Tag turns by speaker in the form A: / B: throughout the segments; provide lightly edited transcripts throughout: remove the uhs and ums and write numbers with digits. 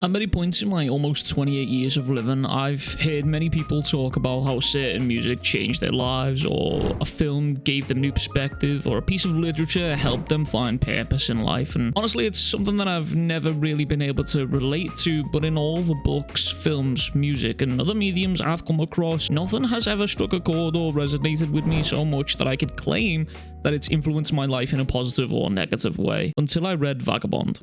A: At many points in my almost 28 years of living, I've heard many people talk about how certain music changed their lives, or a film gave them new perspective, or a piece of literature helped them find purpose in life. And honestly, it's something that I've never really been able to relate to, but in all the books, films, music, and other mediums I've come across, nothing has ever struck a chord or resonated with me so much that I could claim that it's influenced my life in a positive or negative way, until I read Vagabond.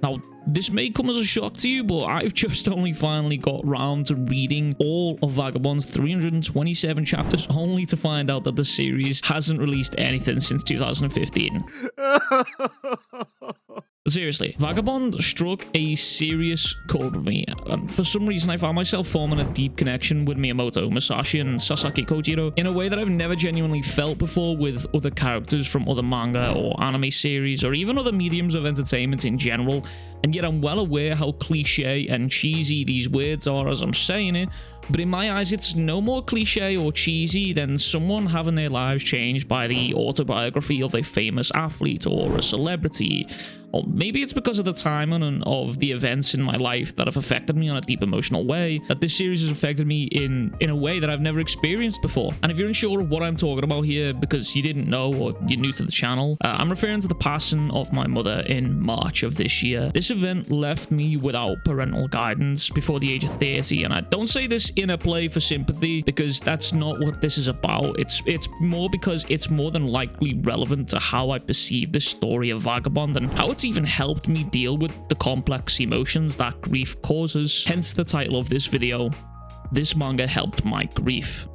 A: Now, this may come as a shock to you, but I've just only finally got round to reading all of Vagabond's 327 chapters, only to find out that the series hasn't released anything since 2015. Seriously, Vagabond struck a serious chord with me, and for some reason I found myself forming a deep connection with Miyamoto, Musashi, and Sasaki Kojiro in a way that I've never genuinely felt before with other characters from other manga or anime series, or even other mediums of entertainment in general. And yet I'm well aware how cliche and cheesy these words are as I'm saying it, but in my eyes it's no more cliche or cheesy than someone having their lives changed by the autobiography of a famous athlete or a celebrity. Or maybe it's because of the timing and of the events in my life that have affected me on a deep emotional way, that this series has affected me in a way that I've never experienced before. And if you're unsure of what I'm talking about here because you didn't know or you're new to the channel, I'm referring to the passing of my mother in March of this year. This event left me without parental guidance before the age of 30, and I don't say this in a play for sympathy because that's not what this is about. It's more because it's more than likely relevant to how I perceive the story of Vagabond and how it's even helped me deal with the complex emotions that grief causes. Hence the title of this video, This Manga Helped My Grief.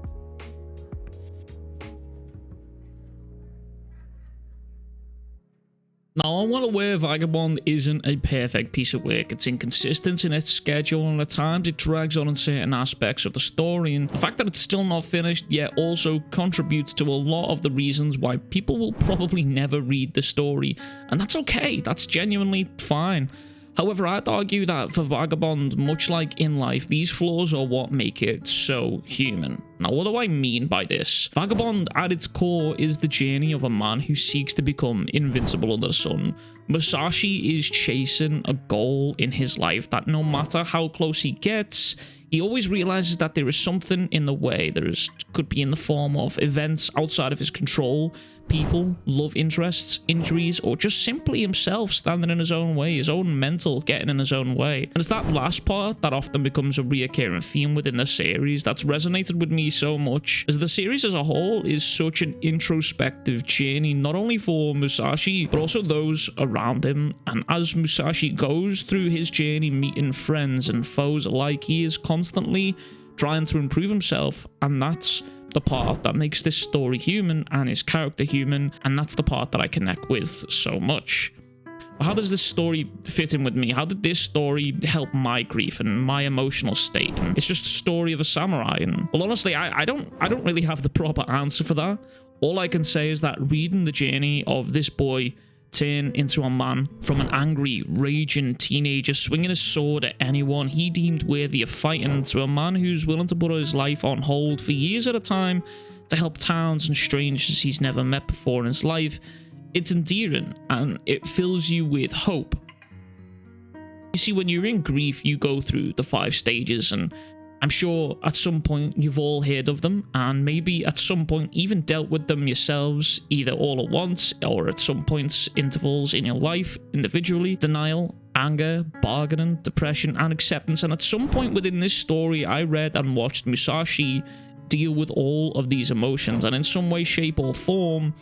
A: Now, I'm well aware Vagabond isn't a perfect piece of work. It's inconsistent in its schedule, and at times it drags on in certain aspects of the story, and the fact that it's still not finished yet also contributes to a lot of the reasons why people will probably never read the story, and that's okay, that's genuinely fine. However, I'd argue that for Vagabond, much like in life, these flaws are what make it so human. Now, what do I mean by this? Vagabond, at its core, is the journey of a man who seeks to become invincible under the sun. Musashi is chasing a goal in his life that no matter how close he gets, he always realizes that there is something in the way. Could be in the form of events outside of his control, people, love interests, injuries, or just simply himself standing in his own way, his own mental getting in his own way. And it's that last part that often becomes a reoccurring theme within the series that's resonated with me so much, as the series as a whole is such an introspective journey, not only for Musashi, but also those around him. And as Musashi goes through his journey meeting friends and foes alike, he is constantly trying to improve himself, and that's the part that makes this story human and his character human, and that's the part that I connect with so much. How does this story fit in with me? How did this story help my grief and my emotional state? And it's just a story of a samurai, and well, honestly, I don't really have the proper answer for that. All I can say is that reading the journey of this boy turn into a man from an angry, raging teenager swinging his sword at anyone he deemed worthy of fighting, to a man who's willing to put his life on hold for years at a time to help towns and strangers he's never met before in his life. It's endearing, and it fills you with hope. You see, when you're in grief, you go through the 5 stages, and I'm sure at some point you've all heard of them, and maybe at some point even dealt with them yourselves, either all at once or at some points intervals in your life individually. Denial, anger, bargaining, depression, and acceptance. And at some point within this story, I read and watched Musashi deal with all of these emotions, and in some way, shape, or form,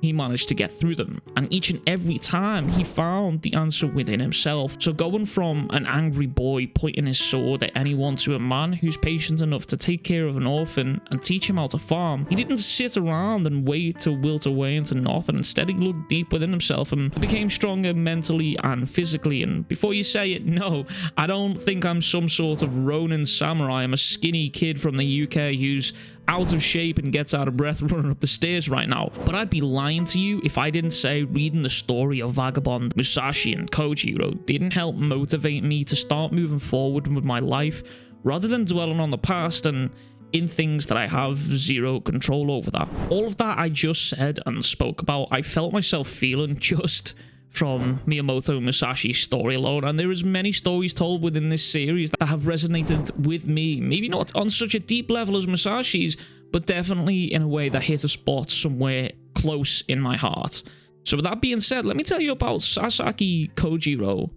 A: he managed to get through them, and each and every time he found the answer within himself. So going from an angry boy pointing his sword at anyone to a man who's patient enough to take care of an orphan and teach him how to farm, he didn't sit around and wait to wilt away into nothing. Instead, he looked deep within himself and became stronger mentally and physically. And before you say it, no, I don't think I'm some sort of Ronin samurai. I'm a skinny kid from the UK who's out of shape and gets out of breath running up the stairs right now. But I'd be lying to you if I didn't say reading the story of Vagabond, Musashi, and Kojiro didn't help motivate me to start moving forward with my life rather than dwelling on the past and in things that I have zero control over that. All of that I just said and spoke about, I felt myself feeling just from Miyamoto Musashi's story alone, and there is many stories told within this series that have resonated with me, maybe not on such a deep level as Musashi's, but definitely in a way that hit a spot somewhere close in my heart. So with that being said, let me tell you about Sasaki Kojiro.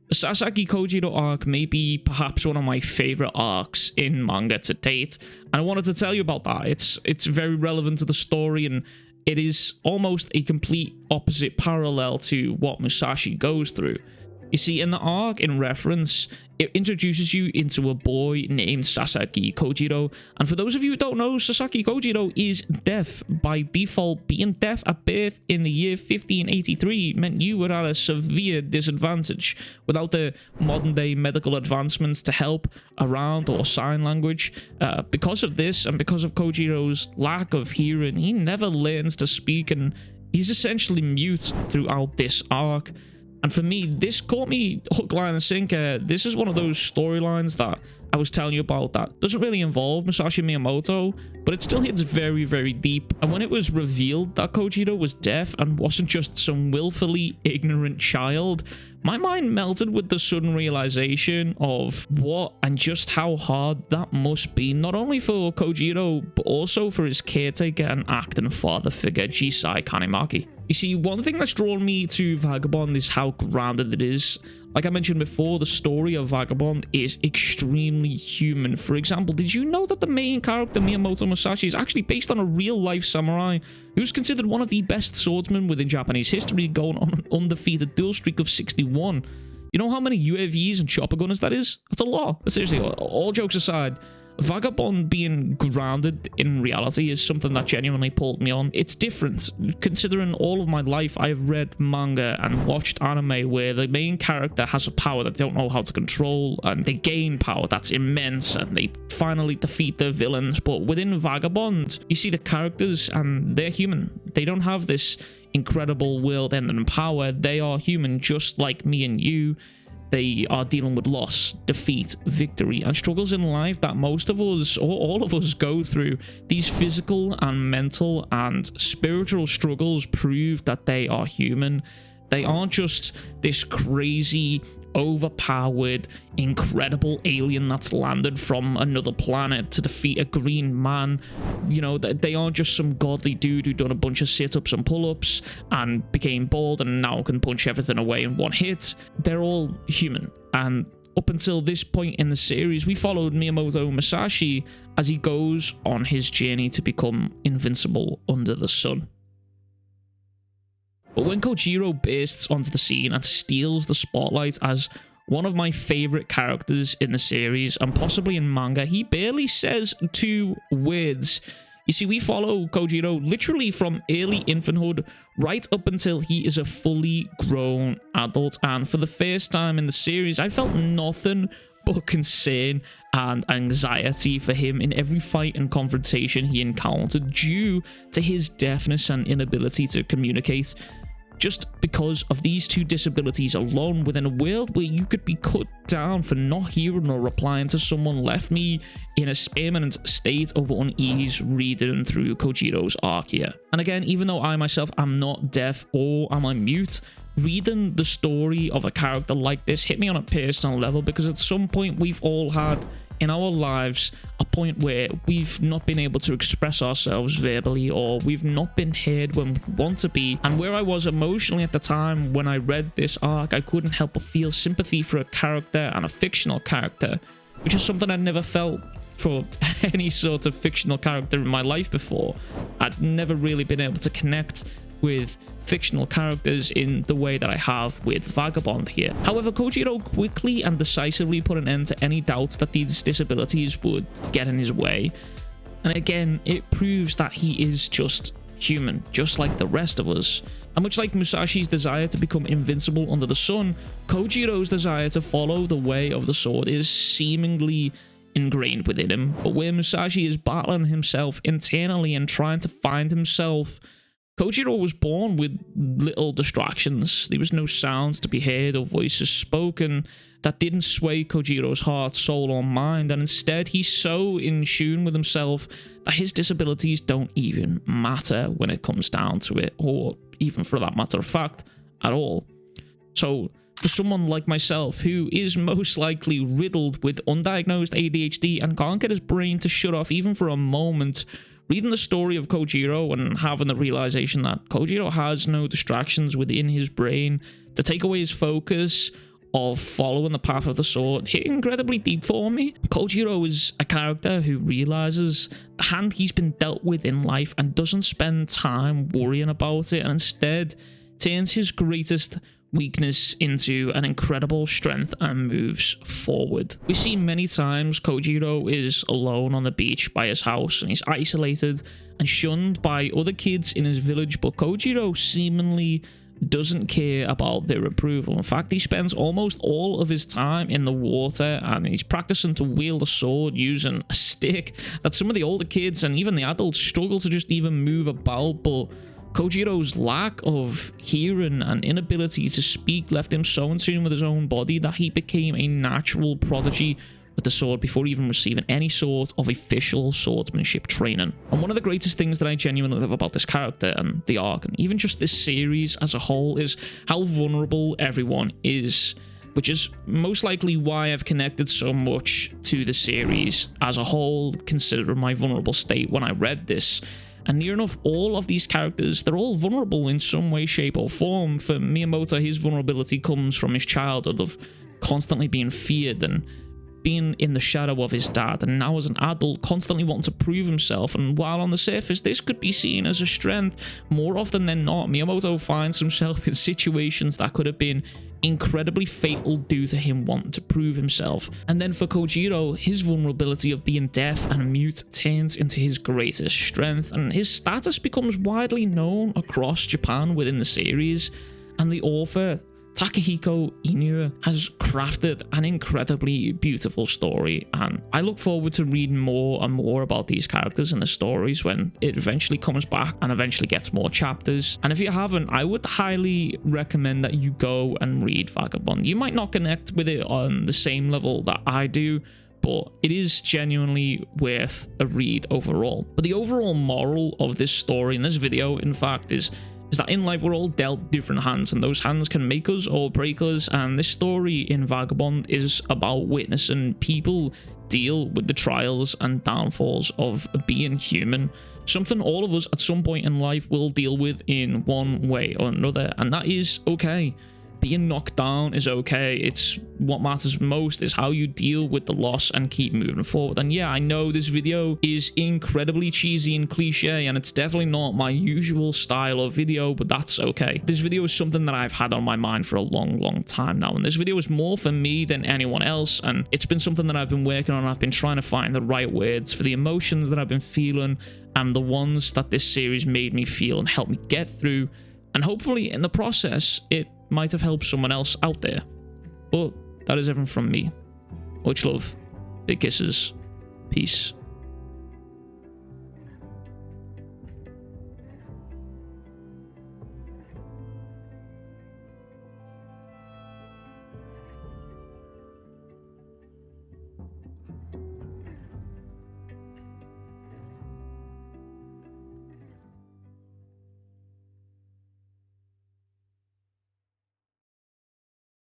A: The Sasaki Kojiro arc may be perhaps one of my favorite arcs in manga to date, and I wanted to tell you about that. It's very relevant to the story, and it is almost a complete opposite parallel to what Musashi goes through. You see, in the arc in reference, it introduces you into a boy named Sasaki Kojiro, and for those of you who don't know, Sasaki Kojiro is deaf. By default, being deaf at birth in the year 1583 meant you were at a severe disadvantage. Without the modern day medical advancements to help around or sign language, because of this and because of Kojiro's lack of hearing, he never learns to speak, and he's essentially mute throughout this arc. And for me, this caught me hook, line, and sinker. This is one of those storylines that I was telling you about that doesn't really involve Musashi Miyamoto, but it still hits very, very deep. And when it was revealed that Kojiro was deaf and wasn't just some willfully ignorant child, my mind melted with the sudden realization of what and just how hard that must be, not only for Kojiro, but also for his caretaker and acting father figure, Jisai Kanemaki. You see, one thing that's drawn me to Vagabond is how grounded it is. Like I mentioned before, the story of Vagabond is extremely human. For example, did you know that the main character, Miyamoto Musashi, is actually based on a real-life samurai who's considered one of the best swordsmen within Japanese history, going on an undefeated duel streak of 61? You know how many UAVs and chopper gunners that is? That's a lot. But seriously, all jokes aside, Vagabond being grounded in reality is something that genuinely pulled me on. It's different, considering all of my life I've read manga and watched anime where the main character has a power that they don't know how to control, and they gain power that's immense, and they finally defeat their villains. But within Vagabond, you see the characters, and they're human. They don't have this incredible world-ending power. They are human, just like me and you. They are dealing with loss, defeat, victory, and struggles in life that most of us, or all of us, go through. These physical and mental and spiritual struggles prove that they are human. They aren't just this crazy, overpowered, incredible alien that's landed from another planet to defeat a green man. You know, they aren't just some godly dude who done a bunch of sit-ups and pull-ups and became bald and now can punch everything away in one hit. They're all human. And up until this point in the series, we followed Miyamoto Musashi as he goes on his journey to become invincible under the sun. But when Kojiro bursts onto the scene and steals the spotlight as one of my favorite characters in the series, and possibly in manga, he barely says 2 words. You see, we follow Kojiro literally from early infanthood right up until he is a fully grown adult, and for the first time in the series, I felt nothing but concern and anxiety for him in every fight and confrontation he encountered due to his deafness and inability to communicate. Just because of these 2 disabilities alone, within a world where you could be cut down for not hearing or replying to someone, left me in a permanent state of unease reading through Kojiro's arc here. And again, even though I myself am not deaf or am I mute, reading the story of a character like this hit me on a personal level, because at some point we've all had in our lives a point where we've not been able to express ourselves verbally, or we've not been heard when we want to be. And where I was emotionally at the time when I read this arc, I couldn't help but feel sympathy for a character, and a fictional character, which is something I'd never felt for any sort of fictional character in my life before. I'd never really been able to connect with fictional characters in the way that I have with Vagabond here. However, Kojiro quickly and decisively put an end to any doubts that these disabilities would get in his way. And again, it proves that he is just human, just like the rest of us. And much like Musashi's desire to become invincible under the sun, Kojiro's desire to follow the way of the sword is seemingly ingrained within him. But where Musashi is battling himself internally and trying to find himself, Kojiro was born with little distractions. There was no sounds to be heard or voices spoken that didn't sway Kojiro's heart, soul, or mind, and instead he's so in tune with himself that his disabilities don't even matter when it comes down to it, or even for that matter of fact, at all. So for someone like myself, who is most likely riddled with undiagnosed ADHD and can't get his brain to shut off even for a moment, reading the story of Kojiro and having the realization that Kojiro has no distractions within his brain to take away his focus of following the path of the sword hit incredibly deep for me. Kojiro is a character who realizes the hand he's been dealt with in life and doesn't spend time worrying about it, and instead turns his greatest weakness into an incredible strength and moves forward. We see many times Kojiro is alone on the beach by his house and he's isolated and shunned by other kids in his village, but Kojiro seemingly doesn't care about their approval. In fact, he spends almost all of his time in the water and he's practicing to wield a sword using a stick that some of the older kids and even the adults struggle to just even move about. But Kojiro's lack of hearing and inability to speak left him so in tune with his own body that he became a natural prodigy with the sword before even receiving any sort of official swordsmanship training. And one of the greatest things that I genuinely love about this character and the arc, and even just this series as a whole, is how vulnerable everyone is, which is most likely why I've connected so much to the series as a whole, considering my vulnerable state when I read this. And near enough, all of these characters, they're all vulnerable in some way, shape, or form. For Miyamoto, his vulnerability comes from his childhood of constantly being feared and being in the shadow of his dad, and now as an adult constantly wanting to prove himself. And while on the surface this could be seen as a strength, more often than not Miyamoto finds himself in situations that could have been incredibly fatal due to him wanting to prove himself. And then for Kojiro, his vulnerability of being deaf and mute turns into his greatest strength, and his status becomes widely known across Japan within the series. And the author Takehiko Inoue has crafted an incredibly beautiful story, and I look forward to reading more and more about these characters and the stories when it eventually comes back and eventually gets more chapters. And if you haven't, I would highly recommend that you go and read Vagabond. You might not connect with it on the same level that I do, but it is genuinely worth a read overall. But the overall moral of this story, in this video in fact, is that in life we're all dealt different hands, and those hands can make us or break us. And this story in Vagabond is about witnessing people deal with the trials and downfalls of being human, something all of us at some point in life will deal with in one way or another, and that is okay. Being knocked down is okay. It's what matters most is how you deal with the loss and keep moving forward. And yeah, I know this video is incredibly cheesy and cliche, and it's definitely not my usual style of video, but that's okay. This video is something that I've had on my mind for a long time now, and this video is more for me than anyone else, and it's been something that I've been working on. I've been trying to find the right words for the emotions that I've been feeling and the ones that this series made me feel and helped me get through, and hopefully in the process it might have helped someone else out there. But that is everything from me. Much love, big kisses, peace.